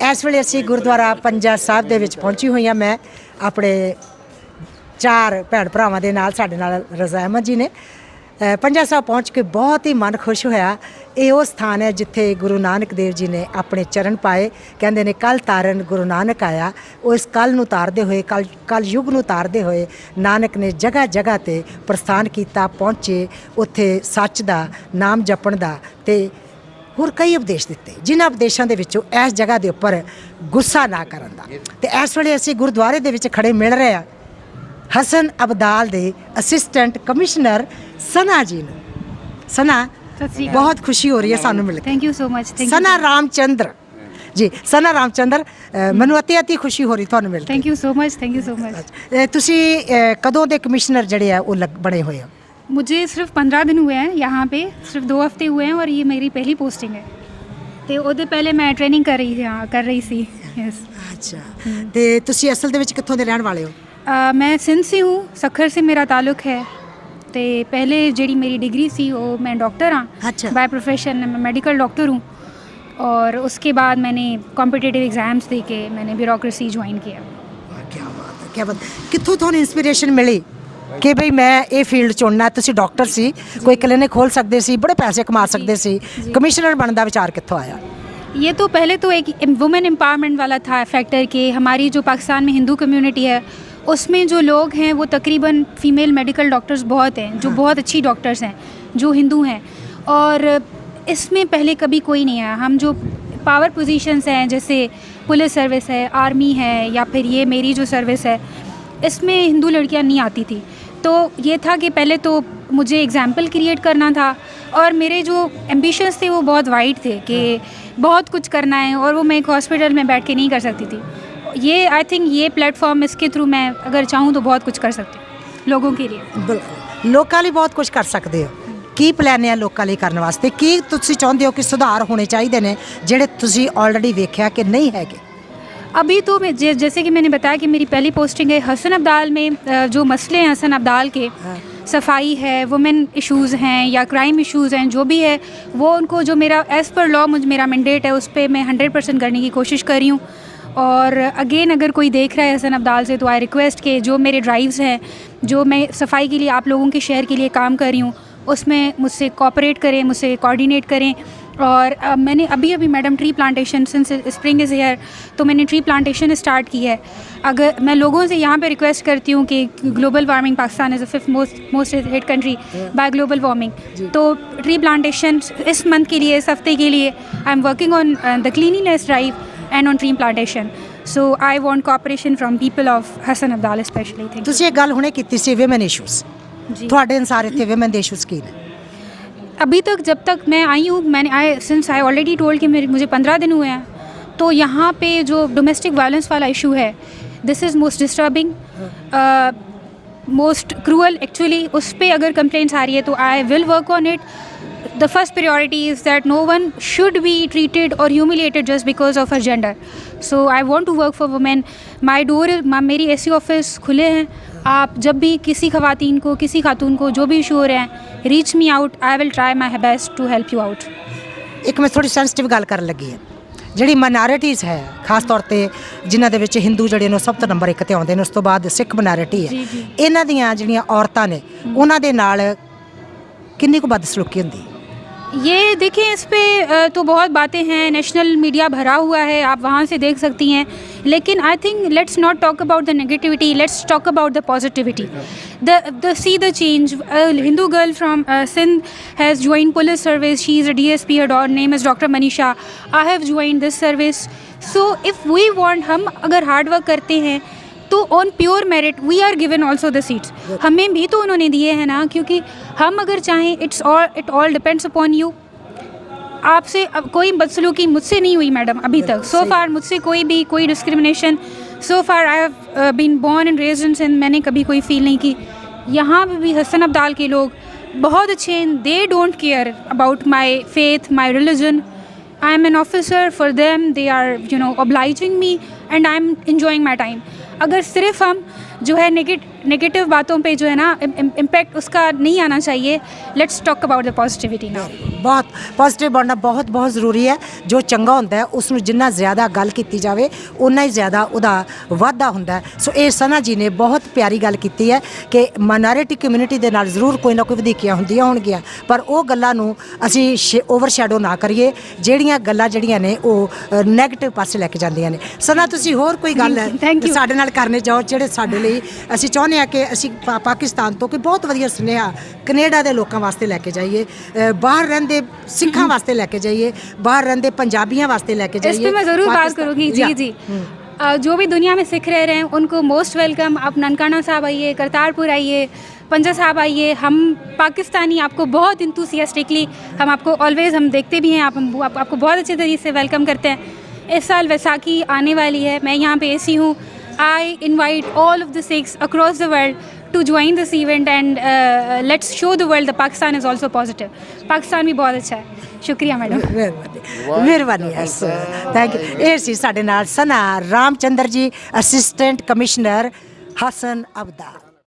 इस वेले असीं गुरुद्वारा पंजा साहिब दे विच पहुंची हुई हाँ। मैं अपने 4 भैन भरावां दे नाल साडे नाल रज़ा अहमद जी ने पंजा साहिब पहुँच के बहुत ही मन खुश होया। ये वो स्थान है जिथे गुरु नानक देव जी ने अपने चरण पाए। कहते ने कल तारन गुरु नानक आया। वो इस कल नूं तारदे होए कल युग नूं तारदे होए नानक ने जगह जगह ते प्रस्थान किया, पहुँचे उत्थे सच दा नाम जपण दा ते होर कई उपदेश दिते, जिन्हां उपदेशों के विचों इस जगह के उपर गुस्सा ना करन दा। ते इस वेले असीं गुरुद्वारे दे विच खड़े मिल रहे हैं हसन अब्दाल दे असिस्टेंट कमिश्नर सना जी ने। सना, बहुत खुशी हो रही है सानू मिल के। Thank you so much. Sana Ramchandra ji, Sana Ramchandra, मैनू अति खुशी हो रही थानू मिल के। Thank you so much, thank you so much. तुसी कदों दे कमिश्नर जड़े है वो बने हुए हो? मुझे सिर्फ 15 दिन हुए हैं यहाँ पे, सिर्फ 2 हफ्ते हुए हैं और ये मेरी पहली पोस्टिंग है। तो उहदे पहले मैं ट्रेनिंग कर रही थी। यस। अच्छा, तो तुसी असल दे विच कित्थों दे रहण वाले हो? मैं सिंध से हूँ, सखर से मेरा ताल्लुक है। तो पहले जी मेरी डिग्री थी वो मैं डॉक्टर हाँ। अच्छा। बाय प्रोफेशन मैं मेडिकल डॉक्टर हूँ। और उसके बाद मैंने कॉम्पिटिटिव एग्ज़ाम्स दे के मैंने ब्यूरोक्रेसी ज्वाइन किया। क्या बात है, क्या बात। कित्थों तुहानू इंस्पिरेशन मिली कि भाई मैं ये फील्ड चुनना? तुसी डॉक्टर सी, कोई क्लिनिक खोल सकते सी, बड़े पैसे कमा सकते सी, कमिश्नर बनने का विचार कित्थों आया? ये तो पहले तो एक वुमेन एम्पावरमेंट वाला था फैक्टर कि हमारी जो पाकिस्तान में हिंदू कम्युनिटी है उसमें जो लोग हैं वो तकरीबन फ़ीमेल मेडिकल डॉक्टर्स बहुत हैं, जो बहुत अच्छी डॉक्टर्स हैं जो हिंदू हैं। और इसमें पहले कभी कोई नहीं आया। हम जो पावर पोजीशंस हैं जैसे पुलिस सर्विस है, आर्मी है या फिर ये मेरी जो सर्विस है, इसमें हिंदू लड़कियां नहीं आती थी। तो ये था कि पहले तो मुझे एग्जाम्पल क्रिएट करना था और मेरे जो एम्बिशंस थे वो बहुत वाइड थे कि बहुत कुछ करना है और वो मैं एक हॉस्पिटल में बैठ के नहीं कर सकती थी। ये आई थिंक ये प्लेटफॉर्म, इसके थ्रू मैं अगर चाहूँ तो बहुत कुछ कर सकती हूँ लोगों के लिए। बिल्कुल, लोगों लिए बहुत कुछ कर सकते हो। की प्लान है लोगों लिए करने वास्ते? की तुसी चाहते हो कि सुधार होने चाहिए ने जेडे तुसी ऑलरेडी वेख्या कि नहीं है? अभी तो मैं जैसे कि मैंने बताया कि मेरी पहली पोस्टिंग है हसन अब्दाल में। जो मसले हैं हसन अब्दाल के, सफाई है, वुमेन इश्यूज़ हैं या क्राइम इश्यूज़ हैं, जो भी है वो उनको जो मेरा एज़ पर लॉ मेरा मैंडेट है उस पर मैं 100% करने की कोशिश कर रही हूँ। और अगेन अगर कोई देख रहा है हसन अब्दाल से तो आई रिक्वेस्ट कि जो मेरे ड्राइव्स हैं, जो मैं सफाई के लिए आप लोगों के शहर के लिए काम कर रही हूँ, उसमें मुझसे कोऑपरेट करें, मुझसे कोऑर्डिनेट करें। और मैंने अभी madam tree plantation since spring is here, तो मैंने ट्री प्लांटेशन स्टार्ट की है। अगर मैं लोगों से यहाँ पे रिक्वेस्ट करती हूँ कि global warming, Pakistan is the 5th most hit country by global warming, तो ट्री प्लांटेशन इस मंथ के लिए, इस हफ्ते के लिए I am working on the cleanliness drive and on tree plantation. So I want cooperation from people of Hasan Abdal specially. Think तुसी एक गल हुणे कीती सी विमेन इशूज़, तुहाडे अनुसार इत्थे विमेन दे इशूज़ की ने? अभी तक जब तक मैं आई हूँ, मैंने सिंस आई ऑलरेडी टोल्ड कि मुझे 15 दिन हुए हैं, तो यहाँ पे जो डोमेस्टिक वायलेंस वाला इशू है, this is most disturbing, most cruel actually. उस पर अगर कंप्लेंट्स आ रही है तो I will work on it. The first priority is that no one should be treated or humiliated just because of her gender. So I want to work for women. My door is, मेरी ऐसी office खुले हैं। आप जब भी किसी ख़वातीन को, किसी खातून को जो भी इशू हो रहे हैं, reach me out, I will try my best to help you out. एक मैं थोड़ी सेंसिटिव गल कर लगी है, ਜਿਹੜੀ ਮਾਈਨੋਰਿਟੀਜ਼ ਹੈ ਖਾਸ ਤੌਰ ਤੇ ਜਿਨ੍ਹਾਂ ਦੇ ਵਿੱਚ ਹਿੰਦੂ ਜਿਹੜੇ ਨੇ ਸਭ ਤੋਂ ਨੰਬਰ 1 ਤੇ ਆਉਂਦੇ ਨੇ, ਉਸ ਤੋਂ ਬਾਅਦ ਸਿੱਖ ਮਾਈਨੋਰਿਟੀ ਹੈ। ਇਹਨਾਂ ਦੀਆਂ ਜਿਹੜੀਆਂ ਔਰਤਾਂ ਨੇ ਉਹਨਾਂ ਦੇ ਨਾਲ ਕਿੰਨੀ ਕੁ ਬਦਸਲੂਕੀ ਹੁੰਦੀ? ये देखिए, इस पे तो बहुत बातें हैं, नेशनल मीडिया भरा हुआ है, आप वहाँ से देख सकती हैं। लेकिन I think let's not talk about the negativity, let's talk about the positivity, the see the change. Hindu girl from Sindh has join police service, she is a DSP, her name is Dr. Manisha. I have joined this service. So if we want, हम अगर hard work करते हैं तो on pure merit we are given also the seats. हमें भी तो उन्होंने दिए हैं ना, क्योंकि हम अगर चाहें, it all depends upon you. आपसे कोई बदसलूकी मुझसे नहीं हुई मैडम अभी तक, सो फार मुझसे कोई discrimination, so far I have been born and raised in Sindh, मैंने कभी कोई फील नहीं की। यहाँ पे भी हसन अब्दाल के लोग बहुत अच्छे हैं, they don't care about my faith, my religion. I am an officer for them, they are obliging me and I am enjoying my time. अगर सिर्फ हम जो है नेगेटिव बातों पे जो है ना इम्पैक्ट उसका नहीं आना चाहिए. Let's talk about the positivity now. ਬਹੁਤ ਪੋਜ਼ਿਟਿਵ ਬਣਨਾ ਬਹੁਤ ਬਹੁਤ ਜ਼ਰੂਰੀ ਹੈ. ਜੋ ਚੰਗਾ ਹੁੰਦਾ ਹੈ ਉਸ ਨੂੰ ਜਿੰਨਾ ਜ਼ਿਆਦਾ ਗੱਲ ਕੀਤੀ ਜਾਵੇ ਉਨਾ ਹੀ ਜ਼ਿਆਦਾ ਉਹਦਾ ਵਾਧਾ ਹੁੰਦਾ ਹੈ. ਸੋ ਇਹ ਸਨਾ ਜੀ ਨੇ ਬਹੁਤ ਪਿਆਰੀ ਗੱਲ ਕੀਤੀ ਹੈ ਕਿ ਮਾਈਨੋਰਿਟੀ ਕਮਿਊਨਿਟੀ ਦੇ ਨਾਲ ਜ਼ਰੂਰ ਕੋਈ ਨਾ ਕੋਈ ਵਧੀਕੀਆਂ ਹੁੰਦੀਆਂ ਹੋਣਗੀਆਂ, ਪਰ ਉਹ ਗੱਲਾਂ ਨੂੰ ਅਸੀਂ ਓਵਰਸ਼ੈਡੋ ਨਾ ਕਰੀਏ ਜਿਹੜੀਆਂ ਗੱਲਾਂ ਜਿਹੜੀਆਂ ਨੇ ਉਹ ਨੈਗੇਟਿਵ ਪਾਸੇ ਲੈ ਕੇ ਜਾਂਦੀਆਂ ਨੇ. ਸਨਾ ਤੁਸੀਂ ਹੋਰ ਕੋਈ ਗੱਲ ਹੈ Thank you. ਸਾਡੇ ਨਾਲ ਕਰਨੇ ਚਾਹੋ ਜਿਹੜੇ ਸਾਡੇ ਲਈ ਅਸੀਂ ਚਾਹੁੰਦੇ ਹਾਂ ਕਿ ਅਸੀਂ ਪਾਕਿਸਤਾਨ ਤੋਂ ਕੋਈ ਬਹੁਤ ਵਧੀਆ ਸੁਨੇਹਾ ਕੈਨੇਡਾ ਦੇ ਲੋਕਾਂ ਵਾਸਤੇ ਲੈ ਕੇ ਜਾਈਏ, ਬਾਹਰ ਰਹਿੰਦੇ ਸਿੱਖਾਂ ਵਾਸਤੇ ਲੈ ਕੇ ਜਾਈਏ, ਬਾਹਰ ਰਹਿੰਦੇ ਪੰਜਾਬੀਆਂ वास्ते लेके जाइए. इस पे मैं ज़रूर बात करूँगी. जी. जो भी दुनिया में सिख रह रहे हैं उनको मोस्ट वेलकम. आप ननकाना साहब आइए, करतारपुर आइए, पंजा साहब आइए. हम पाकिस्तानी आपको बहुत इंथुसियास्टिकली हम आपको ऑलवेज़ हम देखते भी हैं, आपको बहुत अच्छे तरीके से वेलकम करते हैं. इस साल वैसाखी आने वाली है. मैं यहाँ पे ऐसी हूँ. I invite all of the Sikhs across the world to join this event and let's show the world that Pakistan is also positive. Pakistan भी बहुत अच्छा है. शुक्रिया मैडम. ਮਿਹਰਬਾਨੀ. Yes thank you. ਇਹ ਸੀ ਸਾਡੇ ਨਾਲ ਸਨਾ ਰਾਮਚੰਦਰ ਜੀ, ਅਸਿਸਟੈਂਟ ਕਮਿਸ਼ਨਰ ਹਸਨ ਅਬਦਾ.